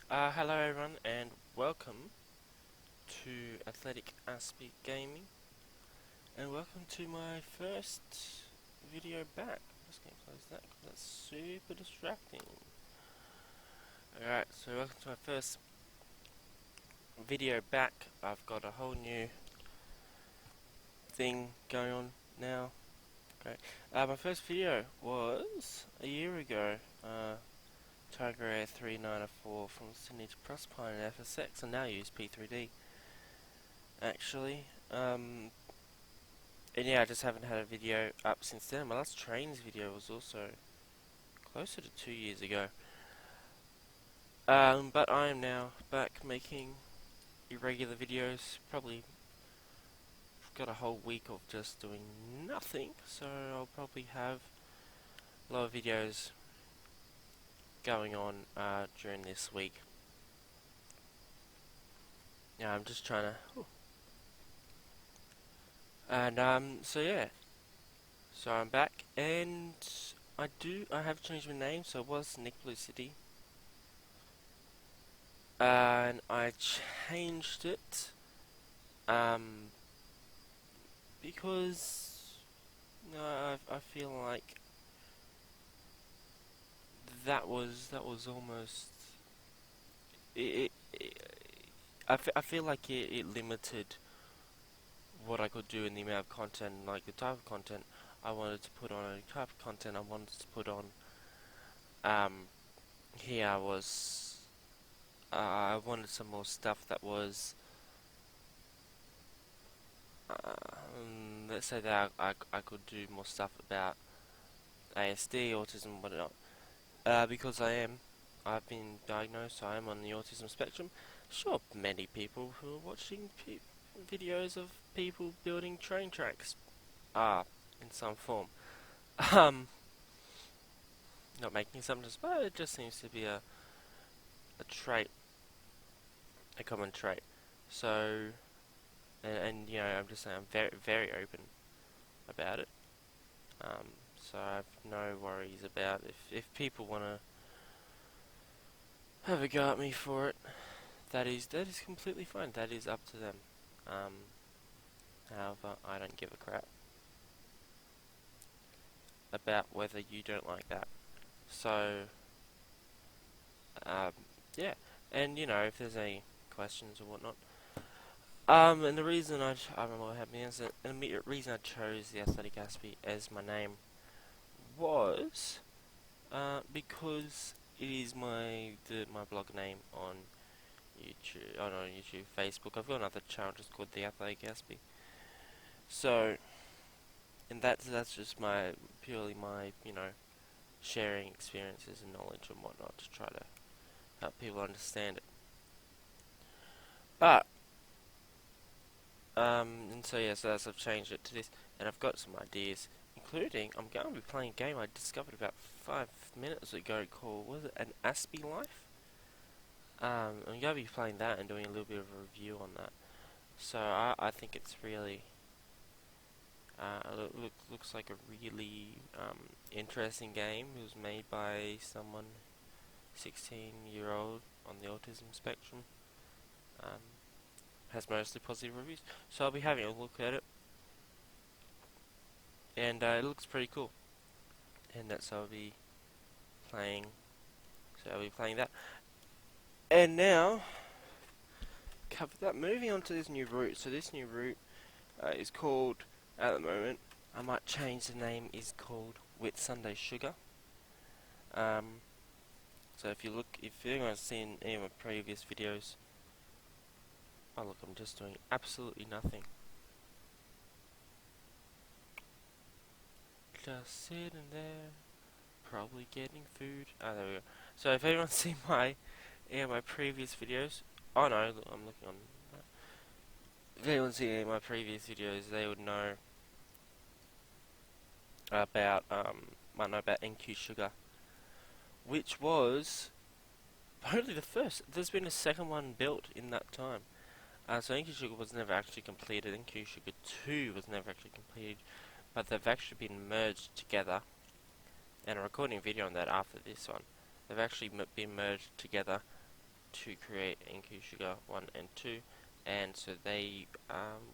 Hello everyone and welcome to Athletic Aspect Gaming and welcome to my first video back. I'm just going to close that because that's super distracting. Alright, so welcome to my first video back. I've got a whole new thing going on now. Great. My first video was a year ago. Tiger Air 394 from Sydney to Proserpine and FSX, and now I use P3D. Actually, and yeah, I just haven't had a video up since then. My last Trainz video was also closer to 2 years ago. But I am now back making irregular videos. Probably got a whole week of just doing nothing, so I'll probably have a lot of videos going on during this week. Yeah, I'm just trying to. And so yeah, so I'm back, and I have changed my name, so it was Nick Blue City. And I changed it because I feel like that was almost I feel like it limited what I could do in the amount of content, like the type of content I wanted to put on, and the type of content I wanted to put on. Here I was I wanted some more stuff that was let's say that I could do more stuff about ASD, autism, whatnot. Because I've been diagnosed, so I am on the autism spectrum. Sure, many people who are watching videos of people building train tracks are in some form. Um, Not making assumptions, but it just seems to be a trait, a common trait. So, and you know, I'm just saying I'm very open about it. So I have no worries about if people want to have a go at me for it. That is completely fine. That is up to them. However, I don't give a crap about whether you don't like that. So, yeah. And you know, if there's any questions or whatnot. And the reason I don't know what happened is that the immediate reason I chose the Athletic Aspect as my name was because it is my blog name on YouTube, on YouTube, Facebook. I've got another channel just called the Athletic Aspect. So, and that's just purely my sharing experiences and knowledge and whatnot to try to help people understand it. But and so yeah, so I've changed it to this, and I've got some ideas, including I'm going to be playing a game I discovered about 5 minutes ago called, was it an Aspie Life? I'm going to be playing that and doing a little bit of a review on that. So I think it's really looks like a really interesting game. It was made by someone 16-year-old on the autism spectrum. Has mostly positive reviews, so I'll be having a look at it, and it looks pretty cool. And that's how I'll be playing. So I'll be playing that. And now, cover that. Moving on to this new route. So this new route is called, at the moment, I might change the name, is called Whitsunday Sugar. So if anyone's seen any of my previous videos, oh look, I'm just doing absolutely nothing. Just sitting there, probably getting food. Ah, there we go. So if anyone's seen my previous videos, oh no, look, I'm looking on. If anyone's seen any of my previous videos, they would know about might know about NQ Sugar, which was only the first. There's been a second one built in that time. So NQ Sugar was never actually completed. NQ Sugar 2 was never actually completed, but they've actually been merged together. And I'm recording a video on that after this one. They've actually been merged together to create NQ Sugar 1 and 2, and so they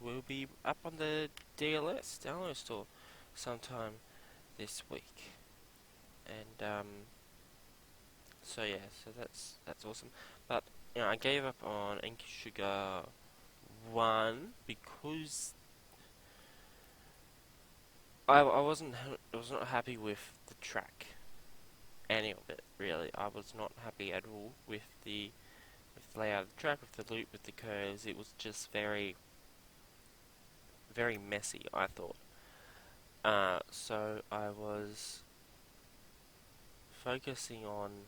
will be up on the DLS download store sometime this week. And so yeah, so that's awesome. But I gave up on NQ Sugar 1 because I was not happy with the track, any of it really. I was not happy at all with the layout of the track, with the loop, with the curves. It was just very messy, I thought. So I was focusing on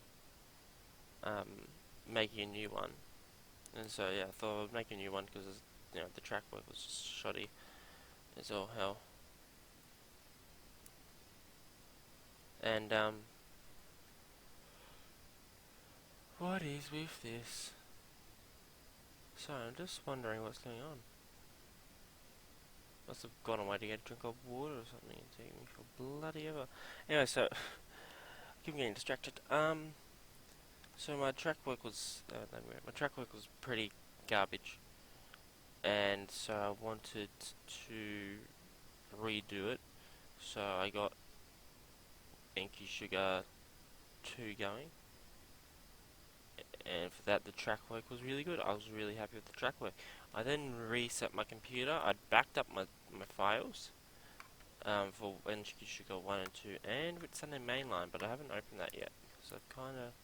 making a new one, and so yeah, I thought I would make a new one because the track work was just shoddy as all hell. And what is with this? So I'm just wondering what's going on. Must have gone away to get a drink of water or something. It's taking me for bloody ever. Anyway, so keep getting distracted. So my track work was pretty garbage, and so I wanted to redo it. So I got NQ Sugar 2 going, and for that the track work was really good. I was really happy with the track work. I then reset my computer. I backed up my files for NQ Sugar 1 and 2 and Whitsunday mainline, but I haven't opened that yet because I've kind of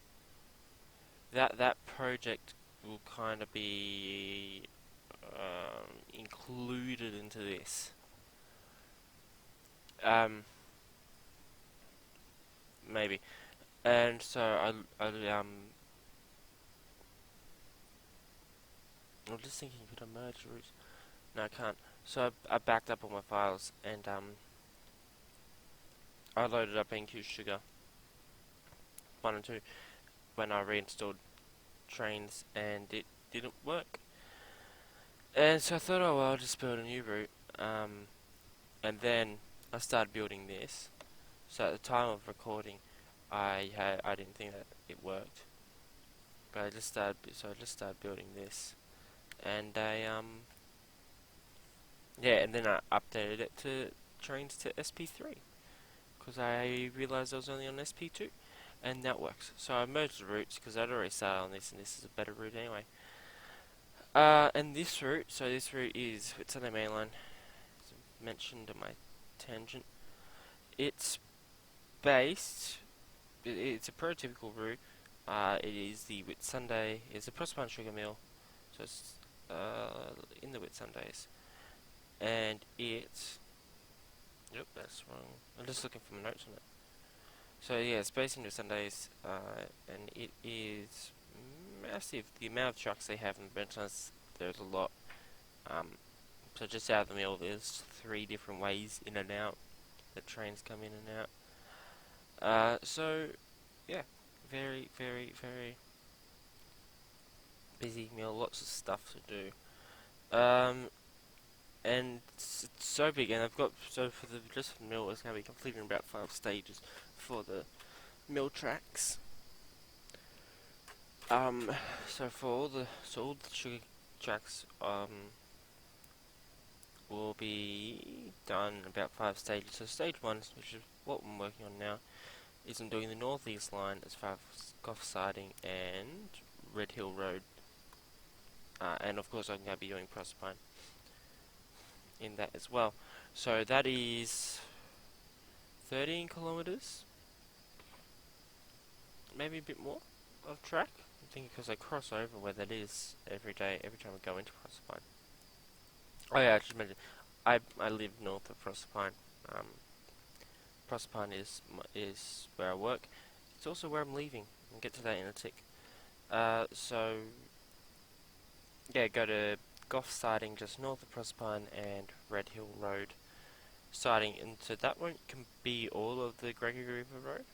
that project will kind of be included into this. Maybe. And so I'm just thinking, could I merge routes? No, I can't. So I backed up all my files, and I loaded up NQ Sugar 1 and 2 when I reinstalled Trainz, and it didn't work. And so I thought, oh well, I'll just build a new route. And then I started building this. So at the time of recording, I didn't think that it worked, but I just started building this, and and then I updated it to Trainz to SP3 because I realized I was only on SP2, and that works. So I merged the routes because I'd already started on this, and this is a better route anyway. And this route, is Whitsunday mainline, as mentioned in my tangent. It's it's a prototypical route. It is the Whitsunday, it's a Proserpine Sugar Mill, so it's in the Whitsundays, and yep, that's wrong. I'm just looking for my notes on it. So yeah, it's based in Whitsundays, and it is massive. The amount of trucks they have in Brentons, there's a lot. So just out of the mill, there's 3 different ways in and out. The trains come in and out. So yeah, very busy mill, lots of stuff to do. And it's so big, and I've got for the mill, it's going to be completed in about 5 stages for the mill tracks. So for all the sugar tracks will be done in about 5 stages. So stage 1, which is what I'm working on now, is I'm doing the northeast line as far as Gough Siding and Red Hill Road, and of course I'm going to be doing Proserpine in that as well. So that is 13 kilometers, maybe a bit more of track. I'm thinking because I cross over where that is every day, every time I go into Proserpine. Oh yeah, I should mention, I live north of Proserpine. Proserpine is where I work. It's also where I'm leaving. I'll get to that in a tick. So yeah, go to Gough Siding just north of Proserpine and Red Hill Road siding, and so that won't be all of the Gregory River Road.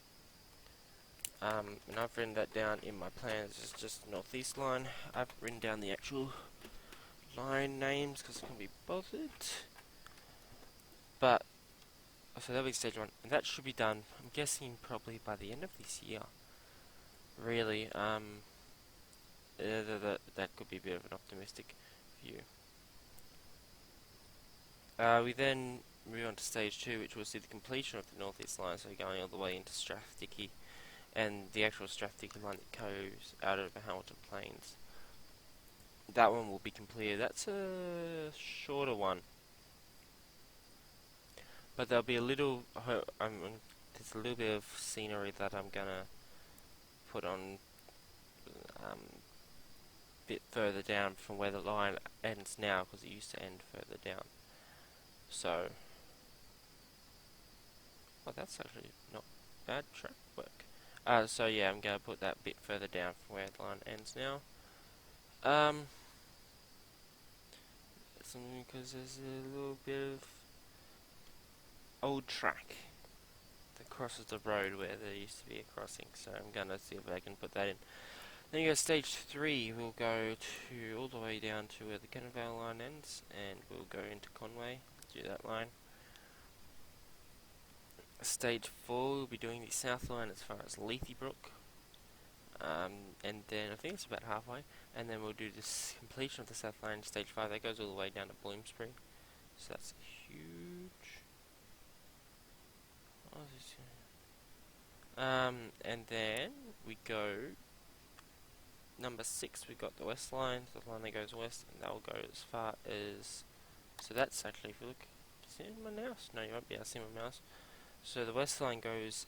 And I've written that down in my plans. It's just northeast line. I've written down the actual line names because I can't be bothered. But so that'll be stage 1, and that should be done, I'm guessing, probably by the end of this year. Really, that could be a bit of an optimistic view. We then move on to stage 2, which will see the completion of the northeast line, so going all the way into Strathdickey, and the actual Strathdickey line that goes out over Hamilton Plains. That one will be completed. That's a shorter one, but there'll be a little. There's a little bit of scenery that I'm gonna put on a bit further down from where the line ends now, because it used to end further down. So, well, that's actually not bad track work. So yeah, I'm gonna put that bit further down from where the line ends now. Because there's a little bit of old track that crosses the road where there used to be a crossing, so I'm gonna see if I can put that in. Then you go stage 3, we'll go to all the way down to where the Kennevale line ends, and we'll go into Conway, do that line. Stage 4, we'll be doing the south line as far as Leithybrook, and then I think it's about halfway, and then we'll do this completion of the south line, stage 5, that goes all the way down to Bloomsbury, so that's huge. And then we go number 6, we've got the west line, the line that goes west, and that will go as far as, so that's actually, if you look, see my mouse? No, you won't be able to see my mouse. So the west line goes,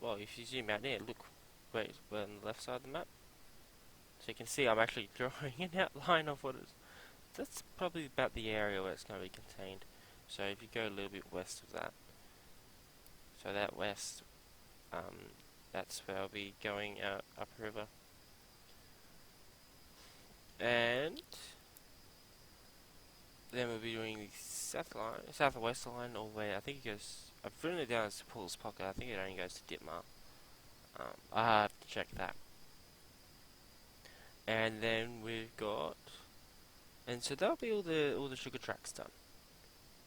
well, if you zoom out there, look, where on the left side of the map. So you can see I'm actually drawing an outline of what it is. That's probably about the area where it's going to be contained. So if you go a little bit west of that, so that west, that's where I'll be going out upriver. And then we'll be doing the south line, south and west line, all the way. I think it goes. I've written it down as Paul's Pocket. I think it only goes to Ditmar. I have to check that. And then we've got, and so that'll be all the sugar tracks done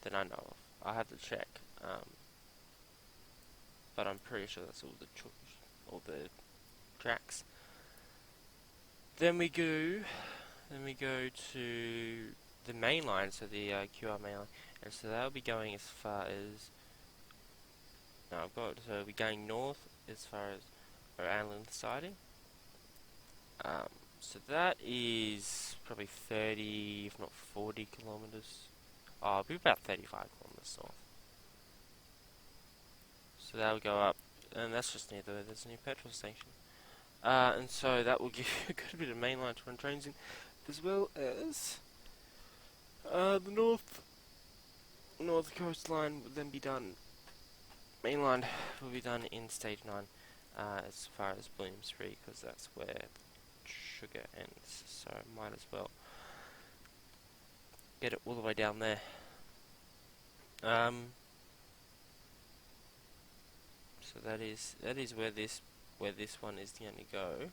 that I know of. I have to check, but I'm pretty sure that's all the tracks. Then we go to the main line, so the QR main line, and so that'll be going as far as. No, so we'll be going north as far as O'Anlon siding. So that is probably 30, if not 40 kilometers. It'll be about 35 kilometers north. So that'll go up, and that's just near there's a new petrol station. And so that will give you a good bit of mainline to run trains in, as well as the north coastline will then be done. Mainline will be done in stage 9, as far as Bloomsbury, because that's where sugar ends. So might as well get it all the way down there. So that is where this one is going to go,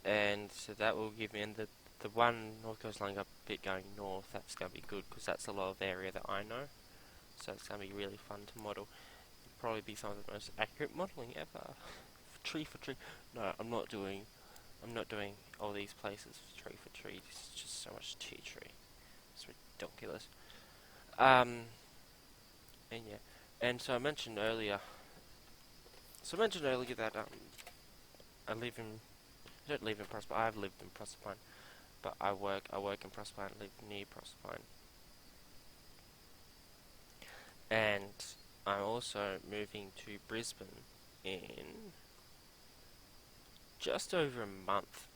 and so that will give me, and the one north coast line up bit going north, that's going to be good because that's a lot of area that I know, so it's going to be really fun to model. It'll probably be some of the most accurate modelling ever. Tree for tree. No, I'm not doing all these places tree for tree. It's just so much tea tree. It's ridiculous. And yeah, and so I mentioned earlier that I don't live in Proserpine. I've lived in Proserpine, but I work in Proserpine, live near Proserpine. And I'm also moving to Brisbane in just over a month,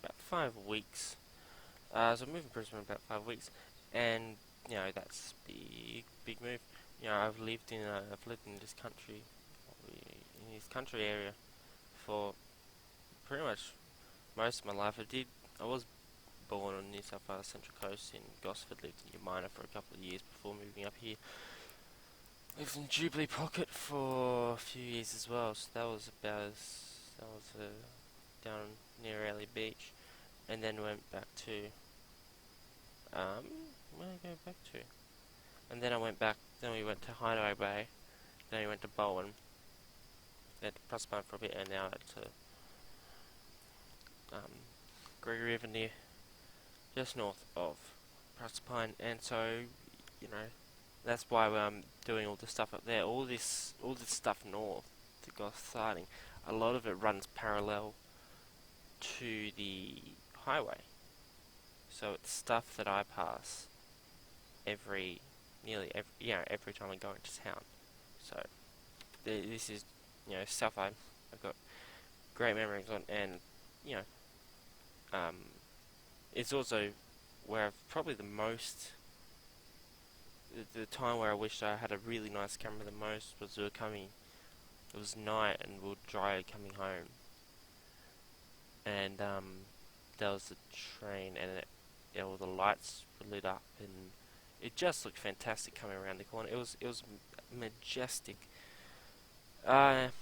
about 5 weeks. So I'm moving to Brisbane in about 5 weeks, and you know that's big move. You know, I've lived in this country area for pretty much most of my life. I was born on New South Wales Central Coast in Gosford, lived in Umina for a couple of years before moving up here. Lived in Jubilee Pocket for a few years as well, so that was down near Airlie Beach, and then went back to where did I go back to? And then I went back. Then we went to Hideaway Bay. Then we went to Bowen. at Proserpine for a bit, and now at Gregory River near, just north of Proserpine, and so, you know, that's why I'm doing all this stuff up there. All this stuff north to go starting. A lot of it runs parallel to the highway, so it's stuff that I pass nearly every time I go into town. So this is, stuff I've got great memories on, and you know, it's also where I've probably the time where I wished I had a really nice camera the most was it was night and we were dry coming home, and there was a train, and all the lights were lit up, and it just looked fantastic coming around the corner. It was majestic. And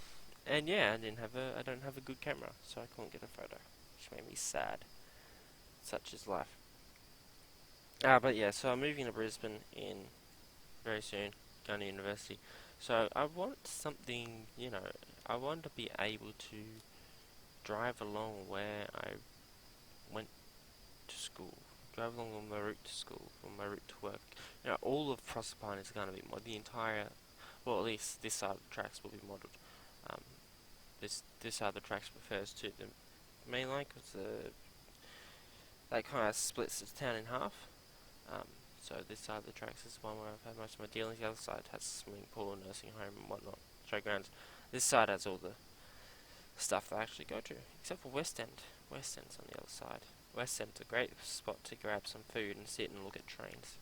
yeah, I don't have a good camera, so I couldn't get a photo, which made me sad. Such is life. But yeah, so I'm moving to Brisbane in very soon, going to university. So I want something, I want to be able to drive along where I went to school, drive along on my route to school, on my route to work. All of Proserpine is going to be modded. The entire, well, at least this side of the tracks will be modded. This side of the tracks refers to the mainline, because that kind of splits the town in half. So this side of the tracks is the one where I've had most of my dealings. The other side has swimming pool, nursing home, and whatnot, showgrounds. This side has all the stuff that I actually go to, except for West End. West End's on the other side. West End's a great spot to grab some food and sit and look at trains.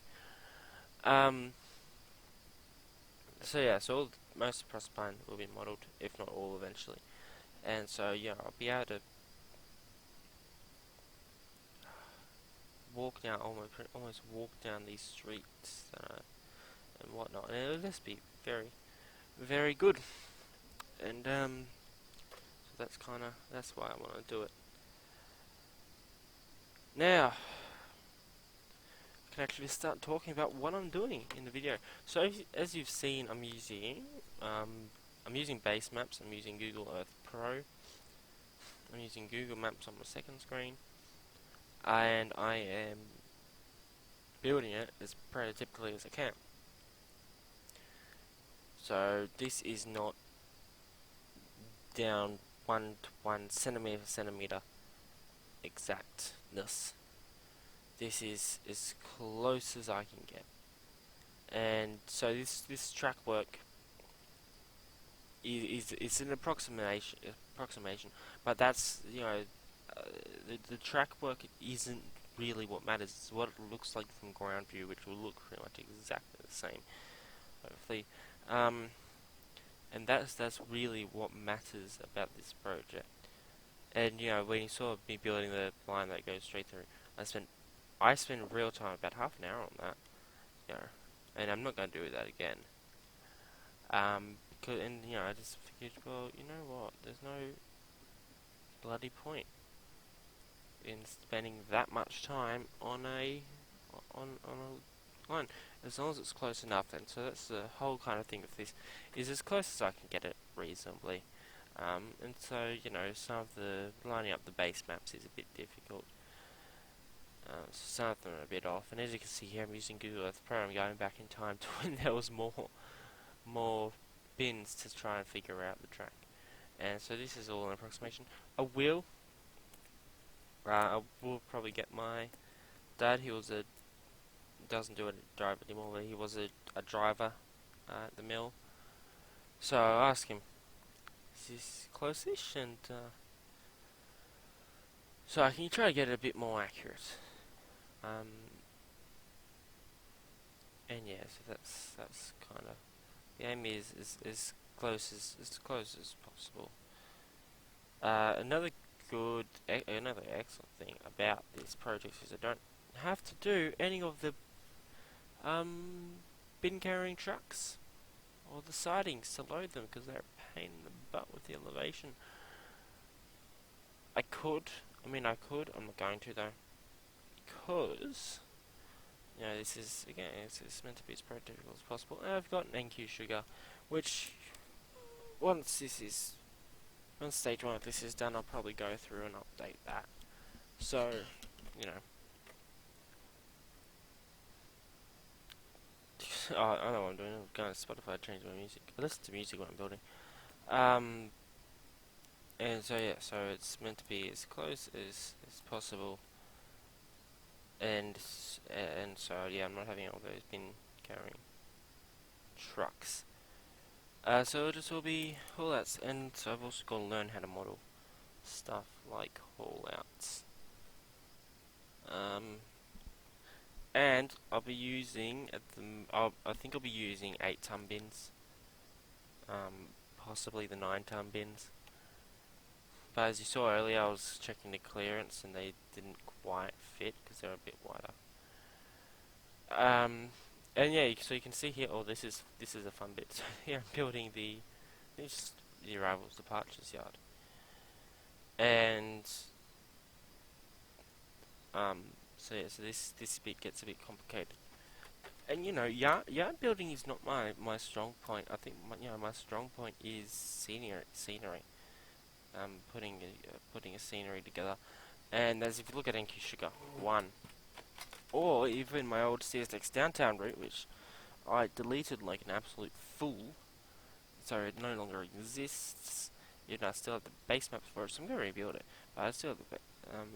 So yeah, so most of Proserpine will be modelled, if not all eventually. And so yeah, I'll be able to walk down, almost walk down these streets and whatnot, and it'll just be very, very good. And so that's why I want to do it. Now, I can actually start talking about what I'm doing in the video. So as you've seen, I'm using base maps. I'm using Google Earth Pro. I'm using Google Maps on my second screen, and I am building it as prototypically as I can. So this is not down 1 to 1 centimeter for centimeter exactness. This is as close as I can get. And so this track work is an approximation, but that's, the track work isn't really what matters. It's what it looks like from ground view, which will look pretty much exactly the same, hopefully. And that's really what matters about this project. And when you saw me building the line that goes straight through, I spent real time, about half an hour on that, and I'm not going to do that again. I just figured, well, you know what? There's no bloody point in spending that much time on a line, as long as it's close enough. And so that's the whole kind of thing with this, is as close as I can get it reasonably. And so some of the lining up the base maps is a bit difficult. So some of them are a bit off, and as you can see here, I'm using Google Earth Pro. I'm going back in time to when there was more bins to try and figure out the track. And so this is all an approximation. I will probably get my dad. He doesn't do it drive anymore, but he was a driver at the mill. So I asked him, is this close-ish? And so I can try to get it a bit more accurate. And yeah, so that's kind of the aim, is as close as possible. Another excellent thing about this project is I don't have to do any of the bin carrying trucks or the sidings to load them, because they're a pain in the butt with the elevation. I'm not going to though, because this is, again, it's meant to be as prototypical as possible. And I've got an NQ sugar, which once this is Once stage 1 of this is done, I'll probably go through and update that. So, you know. Oh, I know what I'm doing. I'm going to Spotify, change my music. I listen to music when I'm building. And so yeah, so it's meant to be as close as possible. And so yeah, I'm not having all those bin carrying trucks. So this will be haul outs, and so I've also got to learn how to model stuff like haul outs. And I'll be using I think I'll be using 8-ton bins, possibly the 9-ton bins. But as you saw earlier, I was checking the clearance, and they didn't quite fit because they're a bit wider. And yeah, so you can see here. Oh, this is a fun bit. So here I'm building the arrivals departures yard, and so yeah, so this bit gets a bit complicated. And you know, yard building is not my strong point. I think my strong point is scenery. Putting a scenery together, and as if you look at NQ Sugar 1, or even my old CSX downtown route, which I deleted like an absolute fool, so it no longer exists. Even though I still have the base maps for it, so I'm gonna rebuild it. But I still have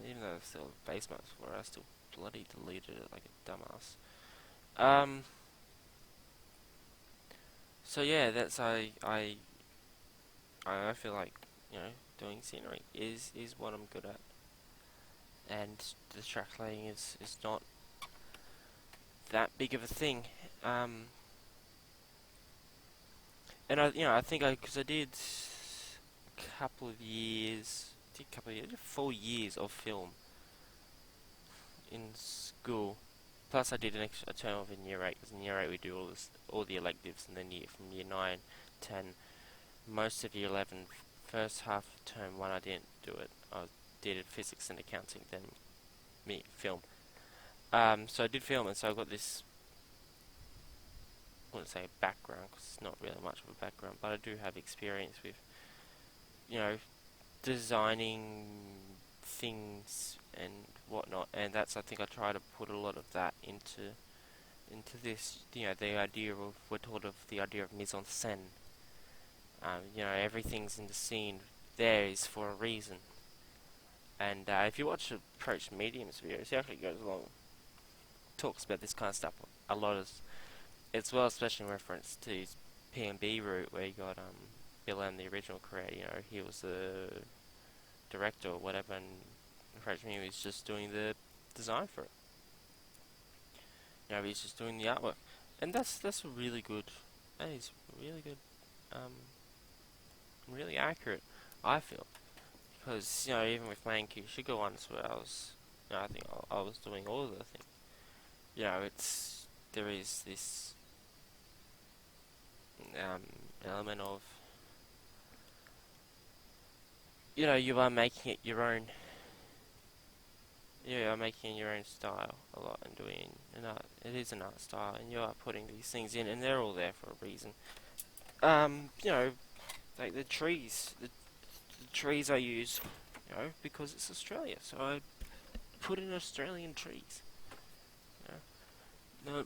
even though I still have base maps for it, I still bloody deleted it like a dumbass. So yeah, that's I feel like, you know, doing scenery is what I'm good at, and the track laying is not that big of a thing. And I think because I did a couple of years, 4 years of film in school. Plus, I did an extra term of in year 8, because in year 8 we do all the electives, and then from year 9, 10, most of year 11, first half of term 1 I didn't do it. I did physics and accounting, then film. So I did film, and so I got this, I wouldn't say a background, because it's not really much of a background, but I do have experience with, you know, designing things and whatnot, and I think I try to put a lot of that into this, you know, we're taught of the idea of mise en scène. You know, everything's in the scene there is for a reason. And if you watch Approach Medium's videos, he actually goes along, talks about this kind of stuff a lot, as well, especially in reference to his P&B route, where you got Bill M, the original creator. You know, he was the director or whatever, and Approach Medium was just doing the design for it. You know, he's just doing the artwork, and that's a really good. That is really good. Really accurate, I feel, because you know, even with my NQ Sugar ones, where I was, you know, I think I was doing all of the things. You know, there is this element of, you know, you are making it your own. You are making your own style a lot, and doing an art. It is an art style, and you are putting these things in, and they're all there for a reason. You know, like the trees I use, you know, because it's Australia, so I put in Australian trees. You know, no,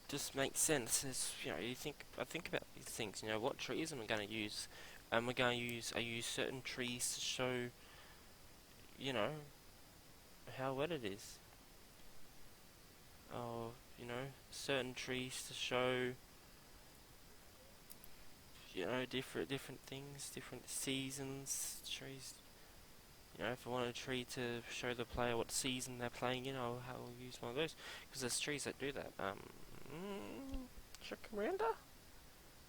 just makes sense. You know, I think about these things. You know, what trees am I going to use? I use certain trees to show, you know, how wet it is. Or, you know, certain trees to show, you know, different things, different seasons. Trees. You know, if I want a tree to show the player what season they're playing in, I'll use one of those. Because there's trees that do that. Jacaranda?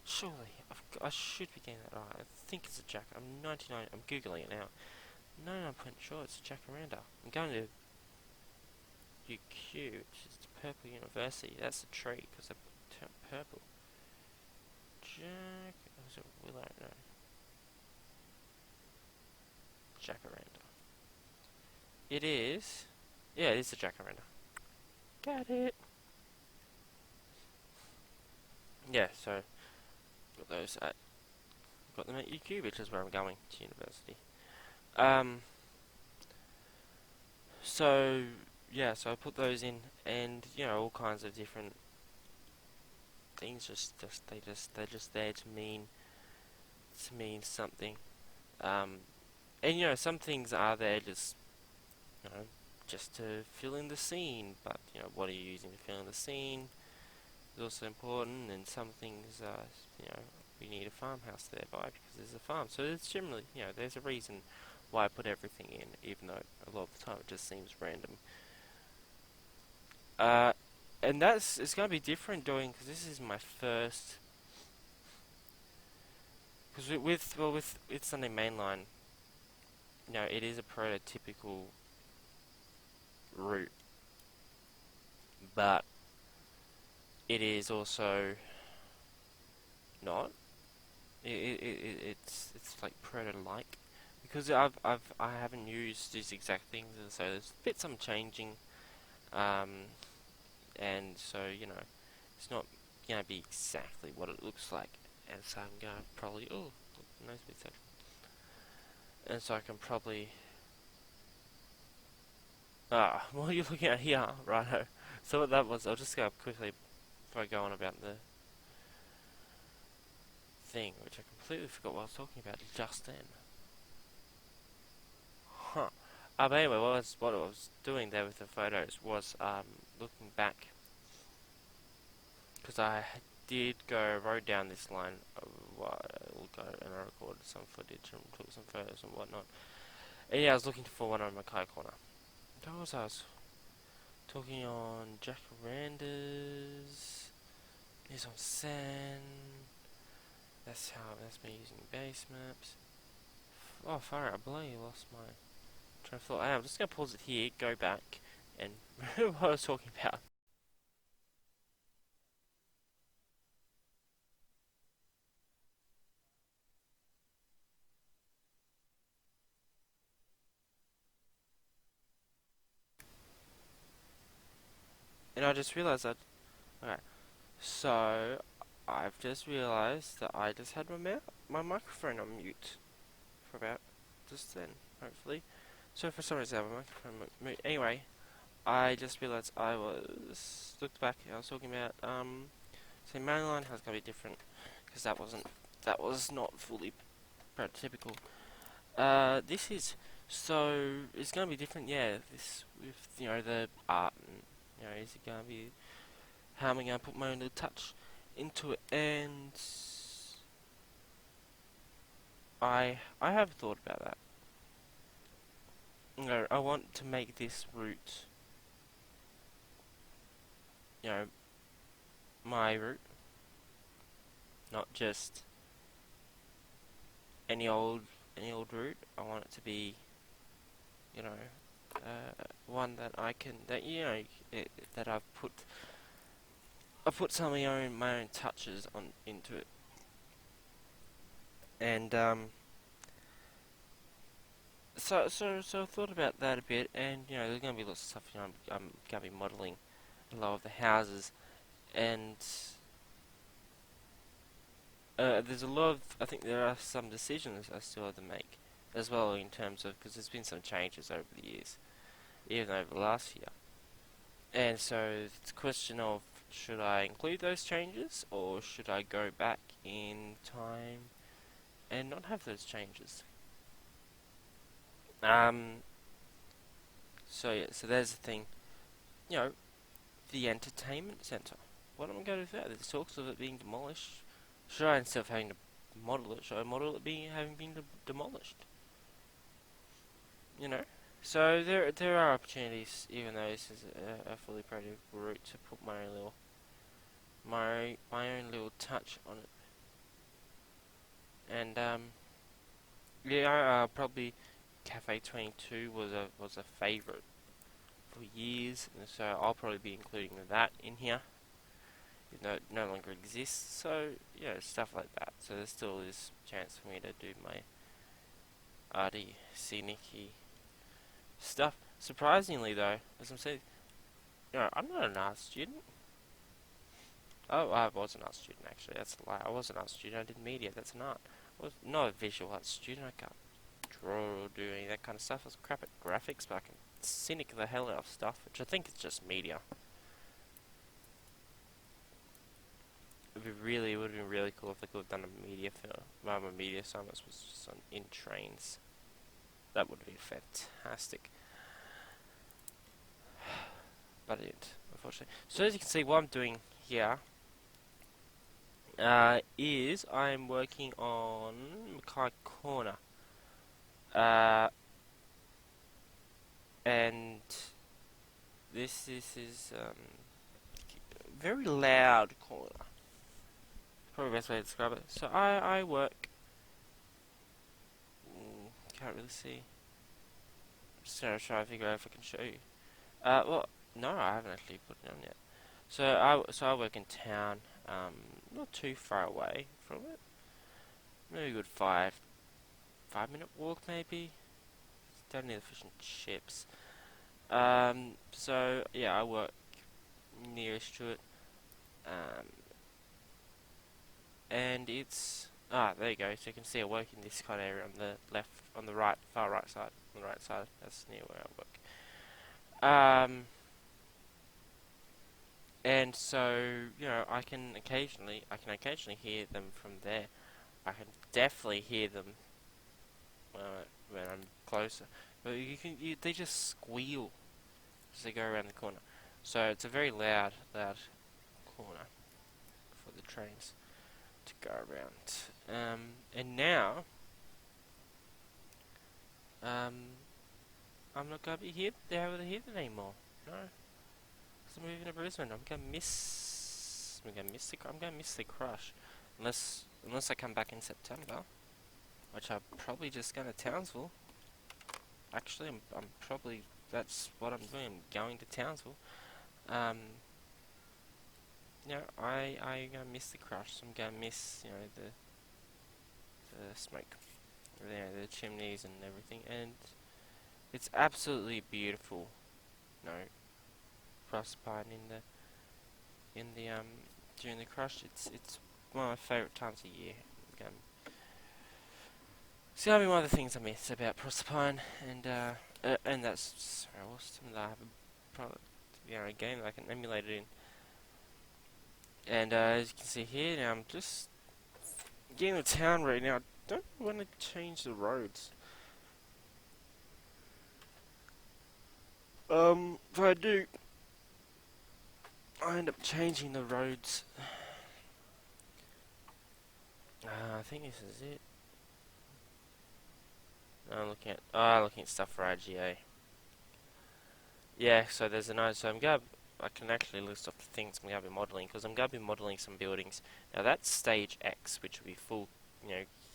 Surely, I should be getting that right. I think it's a jack. I'm 99. I'm googling it now. 99% sure it's a jacaranda. I'm going to UQ, which is the Purple University. That's a tree because they're purple. Was it willow? No. Jacaranda. It is. Yeah, it is a jacaranda. Got it. Yeah, so got those. got them at UQ, which is where I'm going to university. Um, so yeah, so I put those in, and all kinds of different things. They're just there to mean something. Um, and some things are there you know just to fill in the scene. But what are you using to fill in the scene is also important. And some things we need a farmhouse thereby because there's a farm. So it's generally there's a reason why I put everything in, even though a lot of the time it just seems random. Uh, and it's going to be different doing because this is my first. Because with Sunday mainline, it is a prototypical route, but it is also not. It's like proto-like because I haven't used these exact things, and so there's bits I'm changing, um, and so it's not gonna be exactly what it looks like, and so I'm gonna probably nice bit section, and so I can probably what are you looking at here, righto? So what that was, I'll just go up quickly before I go on about the thing, which I completely forgot what I was talking about just then. Huh. But anyway, what I was doing there with the photos was looking back, because I rode down this line a while ago, and I recorded some footage and took some photos and whatnot. And yeah, I was looking for one on Mackay Corner. What was I was talking on Jacarandas. He's on Sen. That's me using base maps. Oh, fire! I bloody lost my train of thought. I'm just gonna pause it here, go back, and remember what I was talking about. And I just realised that. Okay, so I've just realised that I just had my microphone on mute for about just then, hopefully. So for some reason I have my microphone mute. Anyway, I just realised looked back. I was talking about so mainline has gonna be different because that was not fully prototypical. This is so it's gonna be different. Yeah, this with the art and is it gonna be how am I gonna put my own little touch into it? And I have thought about that. I want to make this route, my route, not just any old route. I want it to be, one that I can that I've put some of my own touches on into it, and so I thought about that a bit, and there's gonna be lots of stuff. I'm gonna be modelling a lot of the houses, and there's a lot of I think there are some decisions I still have to make as well in terms of because there's been some changes over the years, even over the last year, and so it's a question of should I include those changes or should I go back in time and not have those changes. So yeah, so there's the thing. The entertainment centre. What am I going to do with that? There's talks of it being demolished. Should I, instead of having to model it, should I model it having been demolished? So there are opportunities, even though this is a fully practical route, to put my own little touch on it. And probably Cafe 22 was a favourite for years, and so I'll probably be including that in here, even though it no longer exists. So stuff like that. So there still is a chance for me to do my arty, scenic-y stuff. Surprisingly, though, as I'm saying, I'm not an art student. Oh, I was an art student actually. That's a lie. I was an art student. I did media. That's an art. was not a visual arts student. I can't draw or do any of that kind of stuff. I was crap at graphics, but I can cynic the hell out of stuff, which I think is just media. It would have been really cool if they could have done a media film. My media assignments was just in Trainz. That would have been fantastic. But it didn't, unfortunately. So as you can see, what I'm doing here is I'm working on Mackay Corner. And this is very loud corner. Probably the best way to describe it. So I work. Can't really see. Just gonna try to figure out if I can show you. Well, no, I haven't actually put it on yet. So I work in town. Not too far away from it. Maybe a good 5 minute walk, maybe. Down near the fish and chips. So yeah, I work nearest to it. And it's there you go. So you can see I work in this kind of area on the left, on the right, far right side. On the right side, that's near where I work. And so I can occasionally hear them from there. I can definitely hear them when I'm closer. But they just squeal as they go around the corner. So it's a very loud corner for the trains to go around. And now, I'm not going to be able to hear them anymore. No. So I'm moving to Brisbane. I'm going to miss the crush. Unless I come back in September, which I'm probably just going to Townsville. Actually, I'm probably, that's what I'm doing. I'm going to Townsville. I'm gonna miss the crush. I'm gonna miss, the smoke, the chimneys and everything, and it's absolutely beautiful. Proserpine in the during the crush. It's one of my favourite times of year. So that'll be one of the things I miss about Proserpine, and that's so awesome that I have a game that I can emulate it in. And as you can see here, now I'm just getting to town right now. I don't want to change the roads. If I do, I end up changing the roads. I think this is it. I'm looking at stuff for IGA. Yeah, so there's I can actually list off the things I'm going to be modelling, because I'm going to be modelling some buildings. Now that's stage X, which will be full,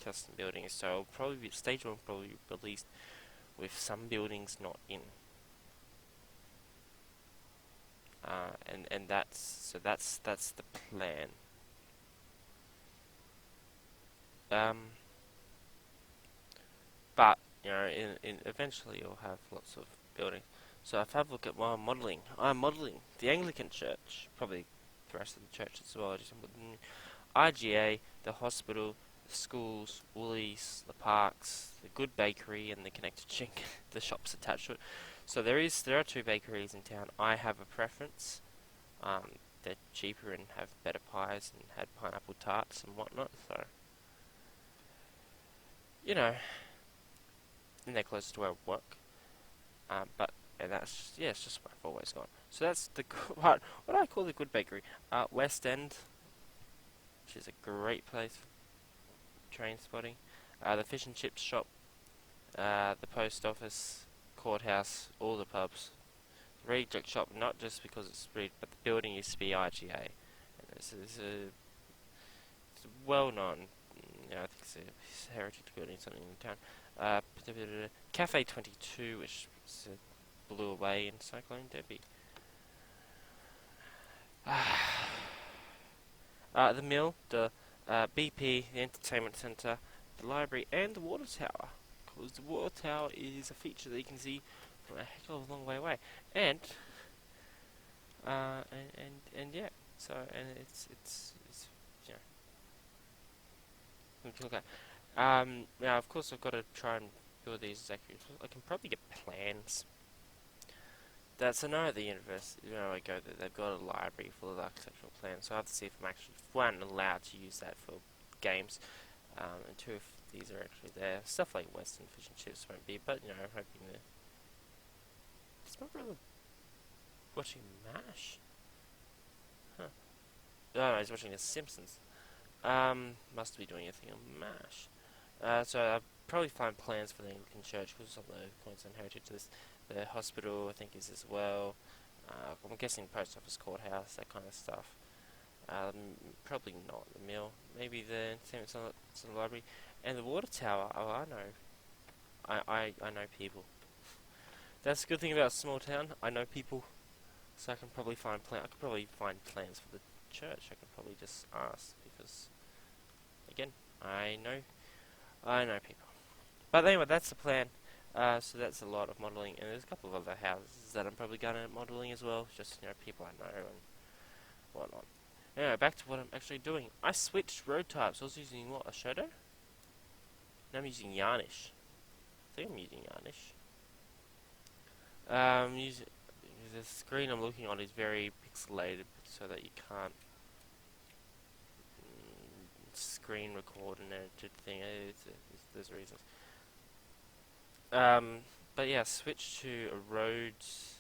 custom buildings. So stage 1 will probably be released with some buildings not in. And that's the plan. But eventually you'll have lots of buildings. So if I have a look at what I'm modelling the Anglican Church, probably the rest of the church as well. IGA, the hospital, the schools, Woolies, the parks, the good bakery, and the connected chink, the shops attached to it. So there are 2 bakeries in town. I have a preference. They're cheaper and have better pies and had pineapple tarts and whatnot. So and they're close to where I work. And it's just where I've always gone. So that's what I call the good bakery. West End, which is a great place for train spotting. The fish and chips shop, the post office, courthouse, all the pubs. The reject shop, not just because it's free, but the building used to be IGA. And it's a well-known, I think it's a heritage building, something in town. Cafe 22, which blew away in Cyclone Debbie. The mill, the BP, the entertainment centre, the library, and the water tower. Because the water tower is a feature that you can see from a heck of a long way away. And yeah, so, and it's let me look at. Now of course I've got to try and build these exactly. I can probably get plans. That's another at the university. You know, I go there. They've got a library full of architectural plans, so I have to see if I'm actually one allowed to use that for games, and two if these are actually there. Stuff like Western fish and chips won't be, but you know, I'm hoping that. Is my brother watching MASH? Huh. Oh no, he's watching The Simpsons. Must be doing a thing on MASH. So I'll probably find plans for the Anglican Church because of the Queensland Heritage List. The hospital, I think, is as well. I'm guessing post office, courthouse, that kind of stuff. Probably not the mill. Maybe the Samson library and the water tower. Oh, I know. I know people. That's the good thing about a small town. I know people, so I can probably find I could probably find plans for the church. I could probably just ask because, again, I know people. But anyway, that's the plan. So that's a lot of modelling, and there's a couple of other houses that I'm probably going to modelling as well. Just people I know and whatnot. Anyway, back to what I'm actually doing. I switched road types. I was using what, a Shoto? Now I'm using Yarnish. I think I'm using Yarnish. Using the screen I'm looking on is very pixelated, so that you can't screen record and edited thing. There's reasons. But yeah, switch to a roads.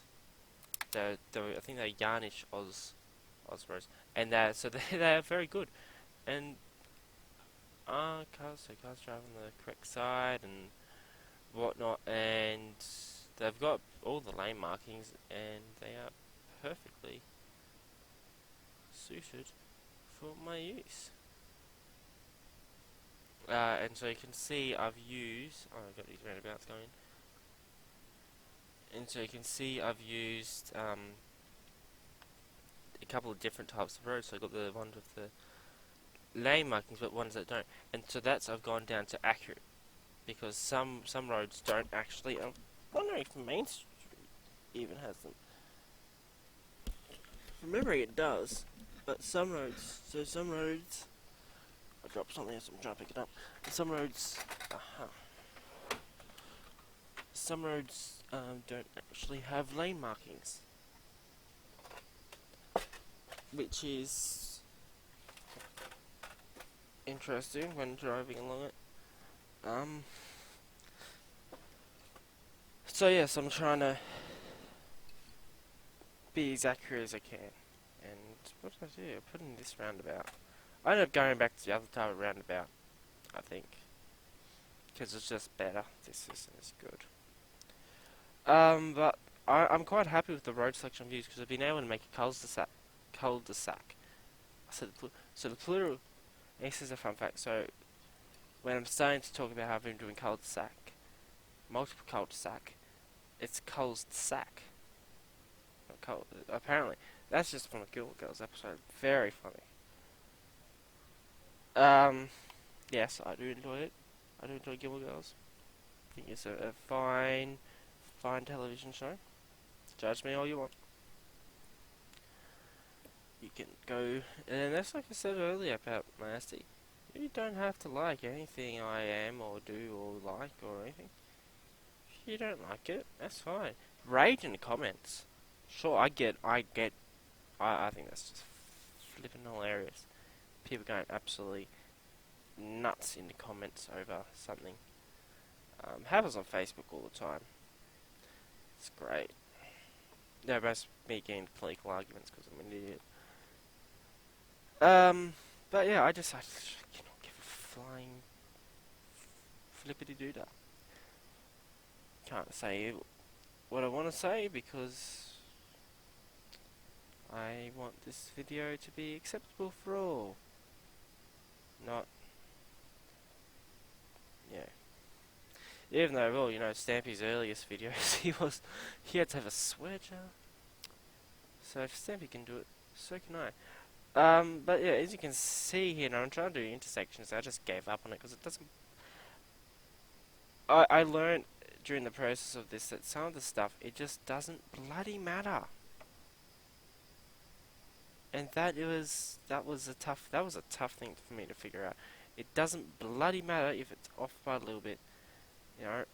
I think they're Yarnish Oz roads, and so they're very good. And cars drive on the correct side and whatnot, and they've got all the lane markings, and they are perfectly suited for my use. And so you can see I've used. Oh, I've got these roundabouts going. And so you can see I've used a couple of different types of roads. So I've got the ones with the lane markings, but ones that don't. And so I've gone down to accurate, because some roads don't actually. I'm wondering if Main Street even has them. From memory, it does, but some roads. So some roads. I dropped something, so I'm trying to pick it up. Some roads. Some roads don't actually have lane markings, which is interesting when driving along it. So yes, I'm trying to be as accurate as I can. And what did I do? I put in this roundabout. I ended up going back to the other type of roundabout, I think, because it's just better. This isn't as good. But I'm quite happy with the road selection I've used, because I've been able to make a cul-de-sac. So the plural, this is a fun fact. So when I'm starting to talk about how I've been doing cul-de-sac, multiple cul-de-sac, it's cul-de-sac. Apparently, that's just from a Gilmore Girls episode. Very funny. Yes, I do enjoy it. I do enjoy Gilmore Girls. I think it's a fine television show. Judge me all you want. You can go, and that's like I said earlier about Nasty. You don't have to like anything I am or do or like or anything. If you don't like it, that's fine. Rage in the comments. Sure, I think that's just flipping hilarious. People going absolutely nuts in the comments over something. Happens on Facebook all the time. It's great. No, that's me getting into political arguments because I'm an idiot. But yeah, I just cannot give a flying flippity doodah. Can't say what I want to say because I want this video to be acceptable for all. Not, yeah. Even though, well, Stampy's earliest videos, he had to have a swear jar. So if Stampy can do it, so can I. But yeah, as you can see here, I'm trying to do intersections. I just gave up on it because it doesn't. I learned during the process of this that some of the stuff, it just doesn't bloody matter. And that was a tough thing for me to figure out. It doesn't bloody matter if it's off by a little bit. You know,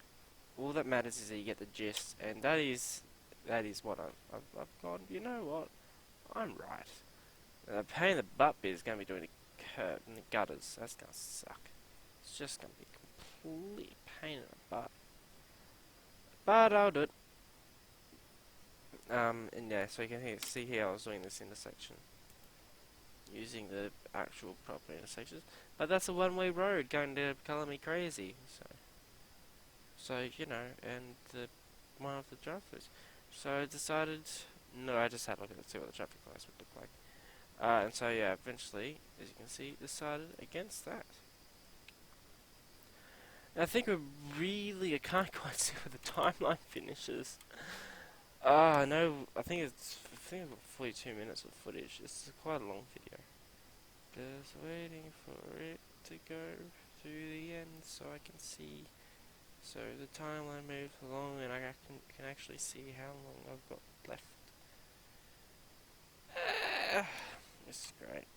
all that matters is that you get the gist, and that is what I've gone. You know what? I'm right. The pain in the butt bit is going to be doing the curb and the gutters. That's going to suck. It's just going to be a complete pain in the butt. But I'll do it. And yeah, so you can see here I was doing this intersection using the actual proper intersections. But that's a one-way road going to colour me crazy. So you know, and the one of the drive-throughs. So I decided, no, I just had a look at see what the traffic lights would look like. And so yeah, eventually, as you can see, decided against that. And I think I can't quite see where the timeline finishes. No, I think it's 42 minutes of footage. It's quite a long video. Just waiting for it to go to the end so I can see. So the timeline moves along and I can actually see how long I've got left. This is great.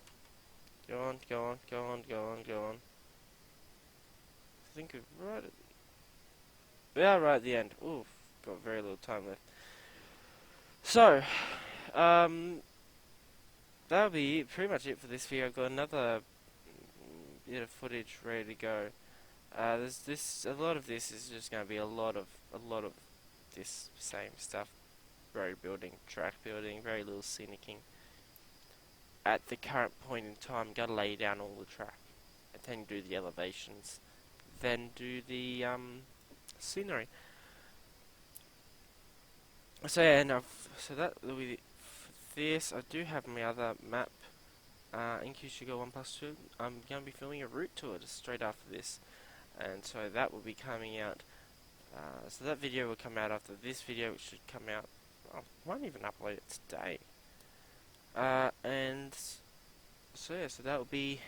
Go on, go on, go on, go on, go on. I think we're right at... We are right at the end. Oof, got very little time left. So, that'll be pretty much it for this video. I've got another bit of footage ready to go. There's a lot of this is just going to be a lot of this same stuff. Road building, track building, very little scenicking. At the current point in time, gotta lay down all the track, and then do the elevations, then do the scenery. So yeah, so that will be for this. I do have my other map, Sugar 1+2. I'm going to be filming a route tour just straight after this, and so that will be coming out. So that video will come out after this video, which should come out. I won't even upload it today. And so yeah, so that will be.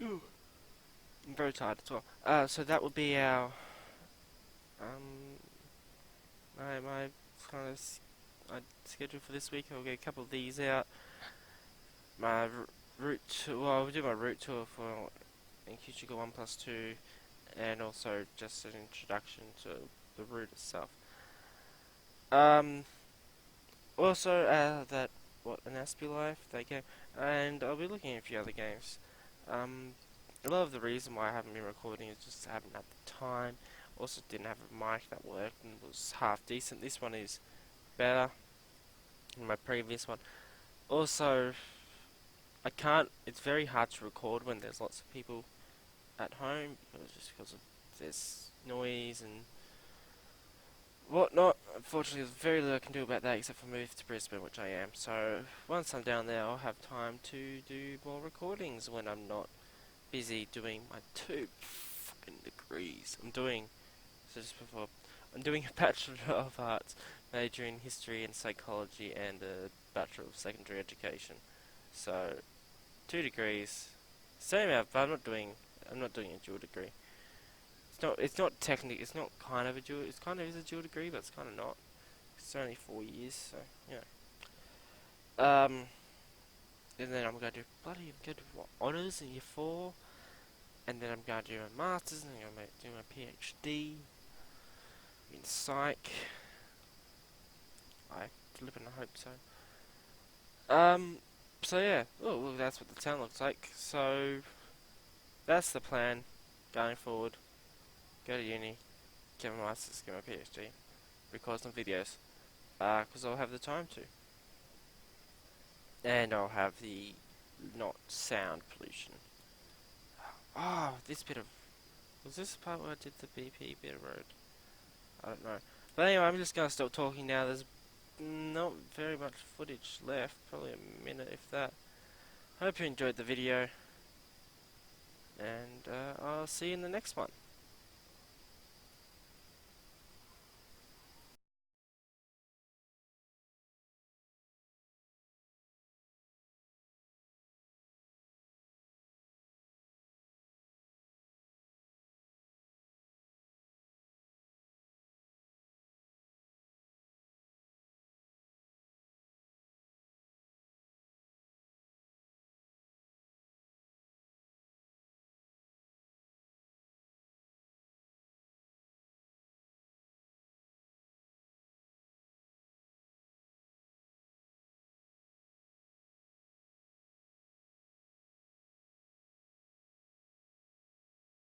Ooh, I'm very tired as well. So that will be our my kind of schedule for this week. I'll get a couple of these out. My route tour. Well, I'll do my route tour for Sugar 1+2, and also just an introduction to the route itself. Also, an Aspie Life, that game, and I'll be looking at a few other games. A lot of the reason why I haven't been recording is just I haven't had the time. Also, didn't have a mic that worked and was half decent. This one is better than my previous one. Also, it's very hard to record when there's lots of people at home, because of there's noise and whatnot. Unfortunately, there's very little I can do about that except for move to Brisbane, which I am. So once I'm down there, I'll have time to do more recordings when I'm not busy doing my 2 fucking degrees. I'm doing a Bachelor of Arts, major in History and Psychology, and a Bachelor of Secondary Education. So 2 degrees, same out, but I'm not doing a dual degree. It's not technically, it's not kind of a dual, it kind of is a dual degree, but it's kind of not. It's only 4 years, so, yeah. And then I'm going to do honours in year 4, and then I'm going to do my masters, and then I'm going to do my PhD in psych. I flip and I hope so. So yeah, well, that's what the town looks like. So that's the plan going forward. Go to uni, get my masters, get my PhD, record some videos, because I'll have the time to. And I'll have the not sound pollution. Oh, was this the part where I did the BP bit of road? I don't know. But anyway, I'm just going to stop talking now. There's not very much footage left, probably a minute if that. Hope you enjoyed the video, and I'll see you in the next one.